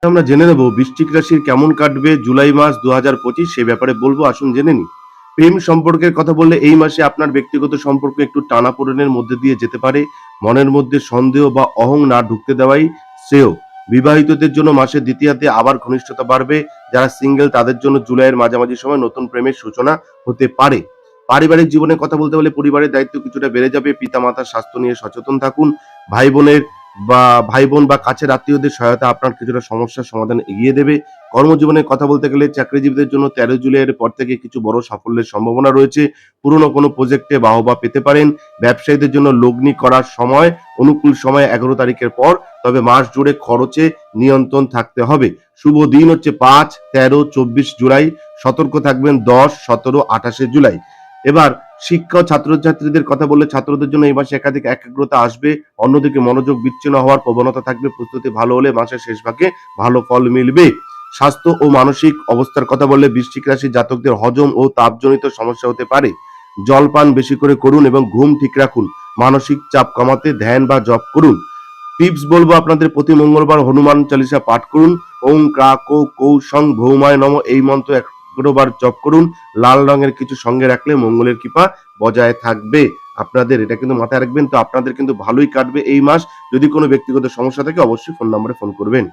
আমরা জেনে নেব বৃশ্চিক রাশির কেমন কাটবে জুলাই মাস 2025 সে ব্যাপারে বলবো, আসুন জেনে নিই। প্রেম সম্পর্কের কথা বললে এই মাসে আপনার ব্যক্তিগত সম্পর্ক একটু টানাপোড়েনের মধ্যে দিয়ে যেতে পারে। মনের মধ্যে সন্দেহ বা অহং না ঢুকতে দেওয়াই শ্রেয়। বিবাহিতদের জন্য মাসের দ্বিতীয়ার্ধে আবার ঘনিষ্ঠতা বাড়বে। যারা সিঙ্গেল তাদের জন্য জুলাইয়ের মাঝামাঝি সময় নতুন প্রেমের সূচনা হতে পারে। পারিবারিক জীবনের কথা বলতে হলে পরিবারের দায়িত্ব কিছুটা বেড়ে যাবে। পিতামাতার স্বাস্থ্য নিয়ে সচেতন থাকুন। ভাই বোনের ভাই বোন বা কাছের আত্মীয়দের সহায়তা আপনার কিছুটা সমস্যার সমাধান এগিয়ে দেবে। কর্মজীবনের কথা বলতে গেলে চাকরিজীবীদের জন্য 13 জুলাইয়ের পর থেকে কিছু বড় সাফল্যের সম্ভাবনা রয়েছে। পুরনো কোনো প্রজেক্টে বাহবা পেতে পারেন। ব্যবসায়ীদের জন্য লগ্নি করার সময়, অনুকূল সময় 11 তারিখের পর। তবে মাস জুড়ে খরচে নিয়ন্ত্রণ থাকতে হবে। শুভ দিন হচ্ছে 5, 13, 24 জুলাই। সতর্ক থাকবেন 10, 17, 28 জুলাই। এবার শিক্ষা ও ছাত্রছাত্রীদের কথা বললে ছাত্রদের জন্য এই মাসে একাধিক একাগ্রতা আসবে। অন্যদিকে মনোযোগ বিচ্ছিন্ন হওয়ার প্রবণতা থাকবে। প্রস্তুতি ভালো হলে মাসের শেষ ভাগে ভালো ফল মিলবে। স্বাস্থ্য ও মানসিক অবস্থার কথা বললে বৃশ্চিক রাশির জাতকদের হজম ও তাপজনিত সমস্যা হতে পারে। জলপান বেশি করে করুন এবং ঘুম ঠিক রাখুন। মানসিক চাপ কমাতে ধ্যান বা জপ করুন। টিপস বলবো আপনাদের, প্রতি মঙ্গলবার হনুমান চালিসা পাঠ করুন। ওং ক্রা কৌ কৌ সং ভৌমায় নম এই মন্ত্র 11বার জপ করুন। লাল রঙের কিছু সঙ্গে রাখলে মঙ্গলের কৃপা বজায় থাকবে। আপনাদের এটা কিন্তু মাথায় রাখবেন, তো আপনাদের কিন্তু ভালোই কাটবে এই মাস। যদি কোনো ব্যক্তিগত সমস্যা থাকে অবশ্যই ফোন নম্বরে ফোন করবেন।